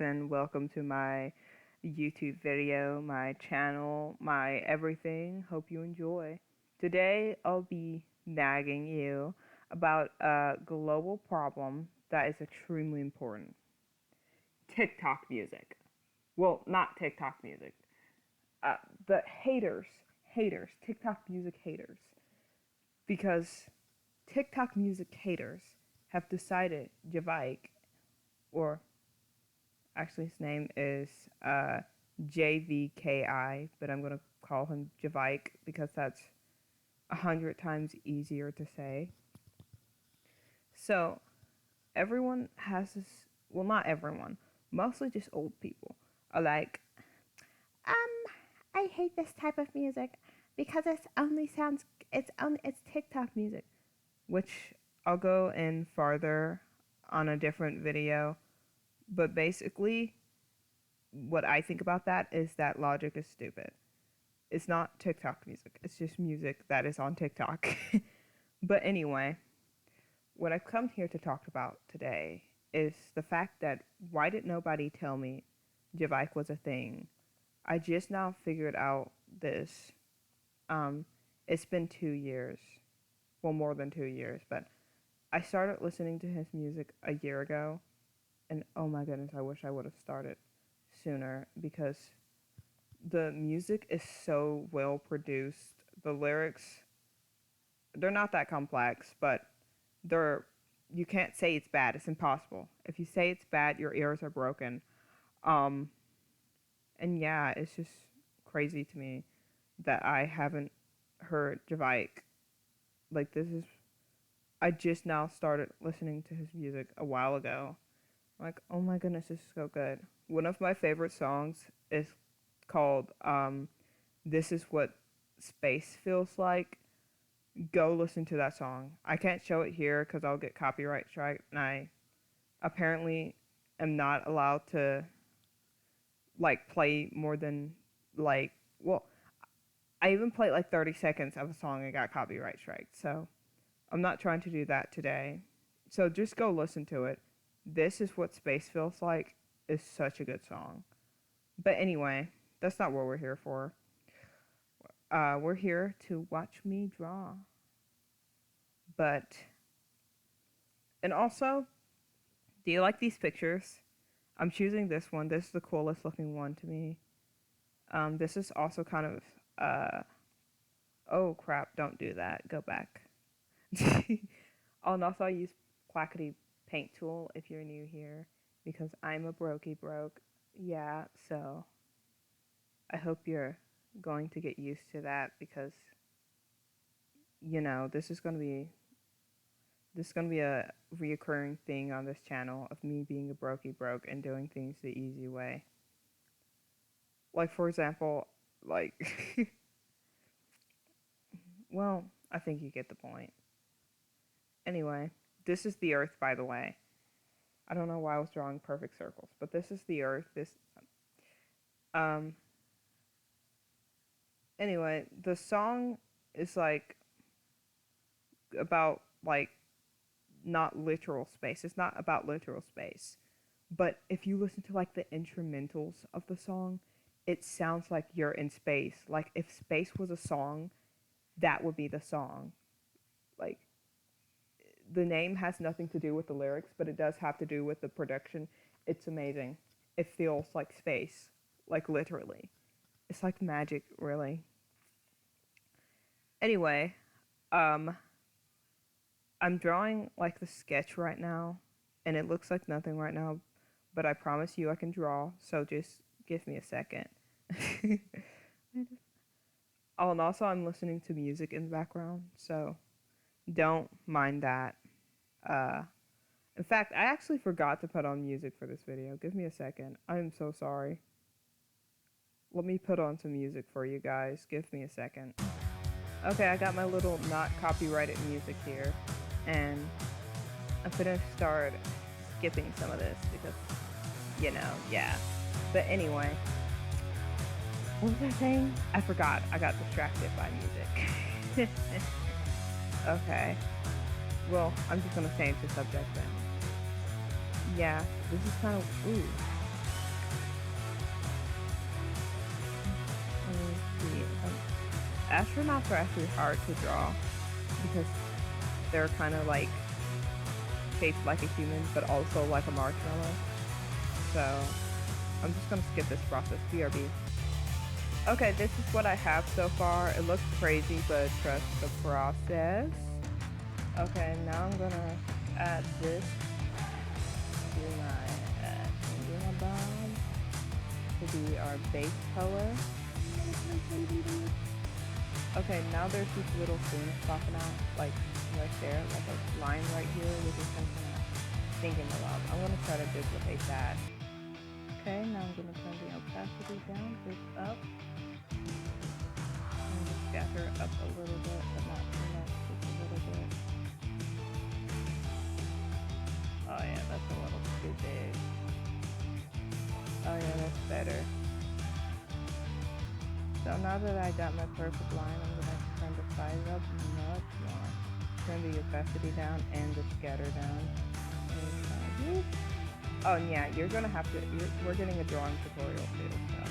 person. Welcome to my YouTube video, my channel, my everything. Hope you enjoy. Today, I'll be nagging you about a global problem that is extremely important. TikTok music. Well, not TikTok music. Uh, the haters, TikTok music haters. Because TikTok music haters have decided JVKE, or actually his name is JVKI, but I'm going to call him JVKE because that's 100 times easier to say. So everyone has this, well, not everyone, mostly just old people are like, um, I hate this type of music because it's TikTok music, which I'll go in farther on a different video. But basically, what I think about that is that logic is stupid. It's not TikTok music. It's just music that is on TikTok. But anyway, what I've come here to talk about today is the fact that why did nobody tell me JVKE was a thing? I just now figured out this. It's been 2 years. Well, more than 2 years, but I started listening to his music a year ago. And oh my goodness, I wish I would have started sooner because the music is so well produced. The lyrics, they're not that complex, but they're you can't say it's bad. It's impossible. If you say it's bad, your ears are broken. Um and yeah, it's just crazy to me that I haven't heard JVKE. Like this is I just now started listening to his music a while ago. Like, oh my goodness, this is so good. One of my favorite songs is called This Is What Space Feels Like. Go listen to that song. I can't show it here because I'll get copyright strike, and I apparently am not allowed to like play more than like well I even played like 30 seconds of a song and got copyright strike. So I'm not trying to do that today. So just go listen to it. This Is What Space Feels Like is such a good song. But anyway, that's not what we're here for. We're here to watch me draw. But, and also, do you like these pictures? I'm choosing this one. This is the coolest looking one to me. This is also kind of, oh crap, don't do that. Go back. Oh, and also I use Clackety Paint Tool if you're new here because I'm a brokey broke. Yeah, so I hope you're going to get used to that because this is going to be a reoccurring thing on this channel of me being a brokey broke and doing things the easy way. Like for example, like well, I think you get the point. Anyway, this is the earth, by the way. I don't know why I was drawing perfect circles, but this is the earth. Um anyway, the song is like about like not literal space. It's not about literal space. But if you listen to like the instrumentals of the song, it sounds like you're in space. Like if space was a song, that would be the song. Like the name has nothing to do with the lyrics, but it does have to do with the production. It's amazing. It feels like space, like literally. It's like magic, really. Anyway, um, I'm drawing like the sketch right now, and it looks like nothing right now, but I promise you I can draw, so just give me a second. Oh, and also I'm listening to music in the background, so don't mind that. Uh, in fact, I actually forgot to put on music for this video. Give me a second. I'm so sorry. Let me put on some music for you guys. Give me a second. Okay, I got my little not copyrighted music here, and I'm gonna start skipping some of this because, yeah. But anyway, what was I saying? I forgot. I got distracted by music. Okay. Well, I'm just gonna change the subject then. Yeah, this is kind of, ooh. astronauts are actually hard to draw because they're kind of like shaped like a human, but also like a marshmallow. So I'm just gonna skip this process. BRB. Okay, this is what I have so far. It looks crazy, but trust the process. Okay, now I'm gonna add this to my bomb to be our base color. Okay, now there's these little things popping out, like right there, like a line right here, which is something I'm thinking about. I'm gonna try to duplicate that. Okay, now I'm gonna turn the opacity down, this up, and just scatter up a little bit, but not too much, just a little bit. Oh yeah, that's a little too big. Oh yeah, that's better. So now that I got my perfect line, I'm gonna turn the size up much more. Turn the opacity down and the scatter down. Oh and yeah, you're gonna have to. We're getting a drawing tutorial too. So.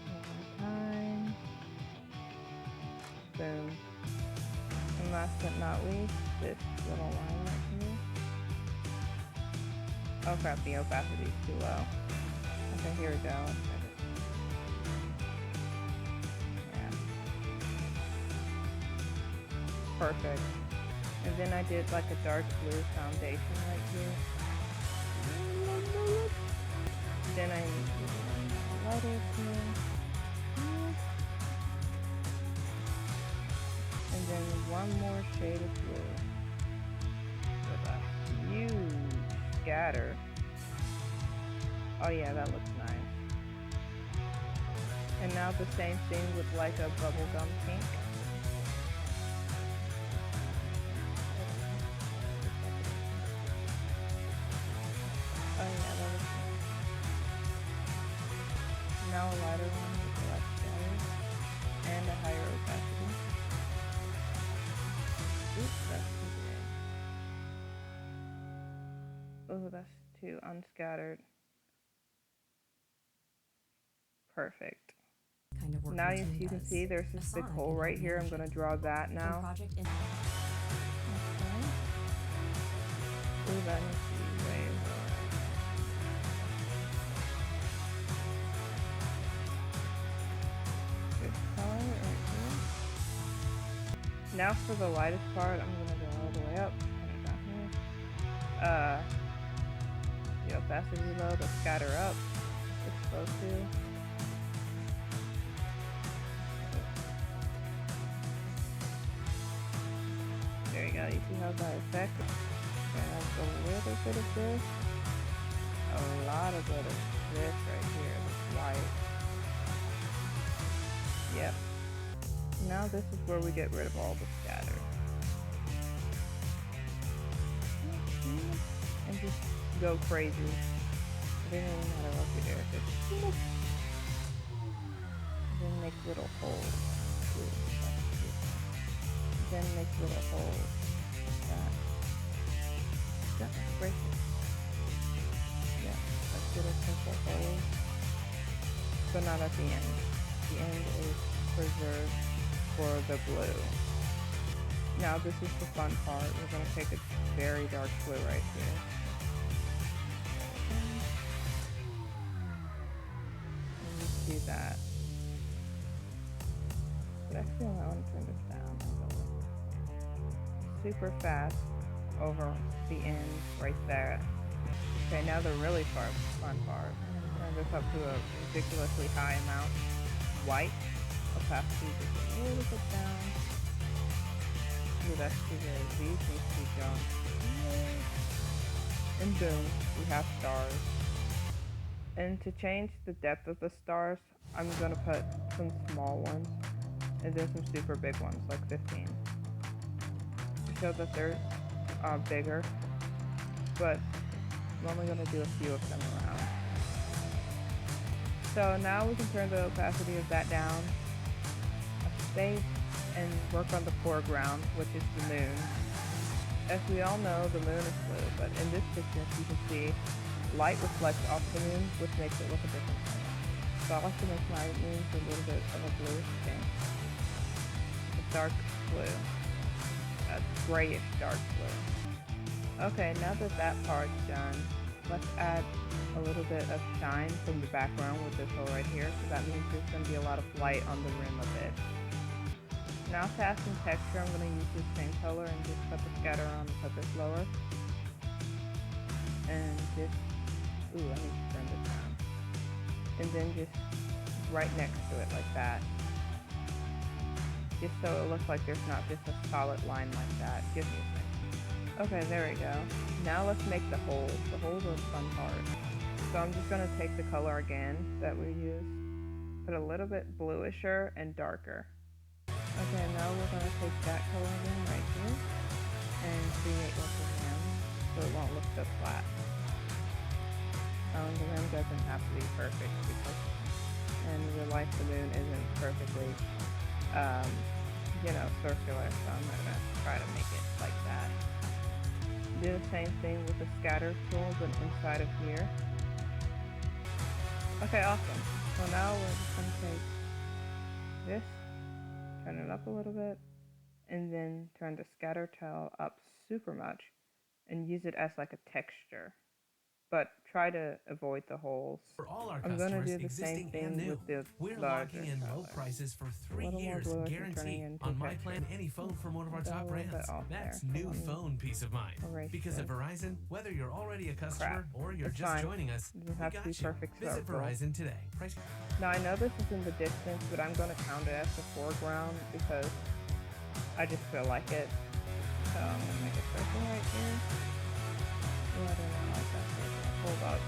One more time. Boom. And last but not least, this little line right here. Oh crap, the opacity is too low. Okay, here we go. Yeah. Perfect. And then I did like a dark blue foundation right here. Then I used lighter here. And then one more shade of blue. With a huge scatter. Oh yeah, that looks nice. And now the same thing with like a bubblegum pink. Oh yeah, that looks nice. Now a lighter one with less scatter and a higher opacity. Oops, that's too big. Oh, that's too unscattered. Perfect. Kind of now you can see there's this big hole right here. I'm going to draw that now. Okay. Ooh, that needs to be way more. This color right here. Now for the lightest part, I'm going to go all the way up. Down here. The opacity low, the scatter up. It's supposed to. There you go, you see how that affects it? And a little bit of this. A lot of bit of this right here, this white. Yep. Now this is where we get rid of all the scatter. And just go crazy. It doesn't even matter what you do. Then make little holes. Then make little holes like that. That's great. Yeah, like little simple holes. But not at the end. The end is preserved for the blue. Now this is the fun part. We're going to take a very dark blue right here. And you see that. But actually I want to turn this down. Super fast over the end right there. Okay, now the really fun part. Turn this up to a ridiculously high amount. White opacity just a little bit down. Ooh, that's too good. These need to be done. And boom, we have stars. And to change the depth of the stars, I'm gonna put some small ones and then some super big ones, like 15. So that they're bigger, but I'm only going to do a few of them around. So now we can turn the opacity of that down a space and work on the foreground, which is the moon. As we all know, the moon is blue, but in this picture you can see light reflects off the moon, which makes it look a different color. So I like to make my moons a little bit of a bluish pink. A dark blue. A grayish dark blue. Okay, now that that part's done, let's add a little bit of shine from the background with this hole right here. So that means there's going to be a lot of light on the rim of it. Now to add some texture, I'm going to use this same color and just put the scatter on and put this lower. And just, ooh, I need to turn this down. And then just right next to it like that. Just so it looks like there's not just a solid line like that. Give me a second. Okay, there we go. Now let's make the holes. The holes are the fun part. So I'm just going to take the color again that we used, put a little bit bluisher and darker. Okay, now we're going to take that color again right here and create like a rim so it won't look so flat. The rim doesn't have to be perfect because in real life the moon isn't perfectly, circular, so I'm going to try to make it like that. Do the same thing with the scatter tool but inside of here. Okay, awesome. So now we're just going to take this, turn it up a little bit, and then turn the scatter tool up super much and use it as like a texture. But try to avoid the holes. For all our I'm going to customers, do the same existing and thing new, with the we're larger locking in low color. prices for A 3 little more years, bluish and turning guaranteed, into on my texture. plan any phone from one of our Got a top little bit brands. off That's there, so new let me phone peace of mind. erase Because this. at Verizon, whether you're already a customer or you're It's just fine. joining us, It doesn't we have to got be you. perfect Visit circle. Verizon today. Price. Now I know this is in the distance, but I'm going to count it as the foreground because I just feel like it. So I'm going to make a circle right here. Yeah, I do not like that circle. Hold up.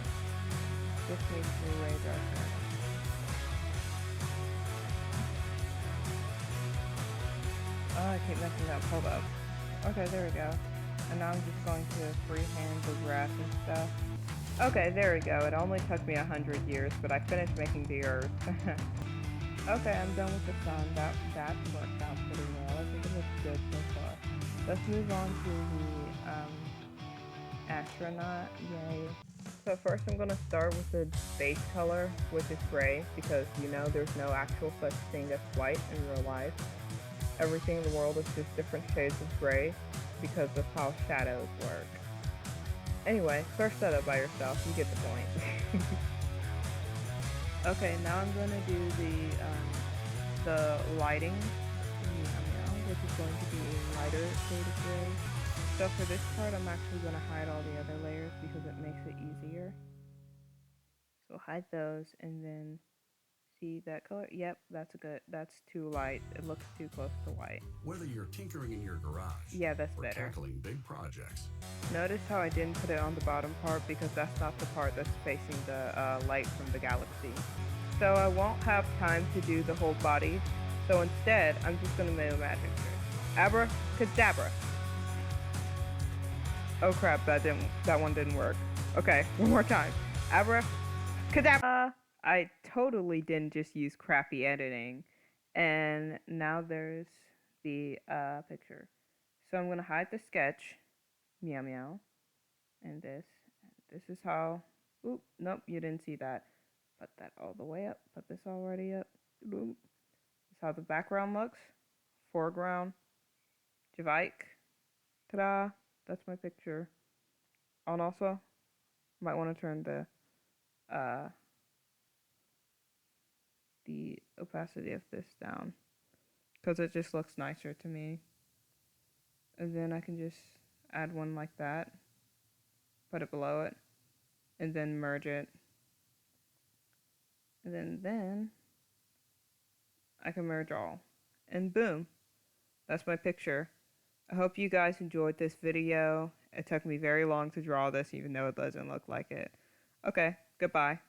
This needs to be way darker. Oh, I keep messing up. Hold up. Okay, there we go. And now I'm just going to freehand the grass and stuff. Okay, there we go. It only took me 100 years, but I finished making the earth. Okay, I'm done with the sun. That worked out pretty well. I think it looks good so far. Let's move on to the astronaut. Yay. So first I'm going to start with the base color, which is gray, because there's no actual such thing as white in real life. Everything in the world is just different shades of gray because of how shadows work. Anyway, search that up by yourself, you get the point. Okay, now I'm going to do the lighting, which is going to be a lighter shade of gray. So for this part, I'm actually going to hide all the other layers because it makes it easier. So hide those and then see that color? Yep, that's too light. It looks too close to white. Whether you're tinkering in your garage, yeah, that's or better. tackling big projects. Notice how I didn't put it on the bottom part because that's not the part that's facing the light from the galaxy. So I won't have time to do the whole body. So instead, I'm just going to make a magic trick. Abracadabra. Oh crap, that one didn't work. Okay, one more time. Abracadabra. I totally didn't just use crappy editing. And now there's the picture. So I'm going to hide the sketch. Meow meow. And this is how, oop, nope, you didn't see that. Put that all the way up, put this already up. Boom. This is how the background looks. Foreground. JVKE. Ta-da. That's my picture. Oh, and also, might want to turn the opacity of this down because it just looks nicer to me. And then I can just add one like that, put it below it, and then merge it. And then I can merge all. And boom, that's my picture. I hope you guys enjoyed this video. It took me very long to draw this even though it doesn't look like it. Okay, goodbye.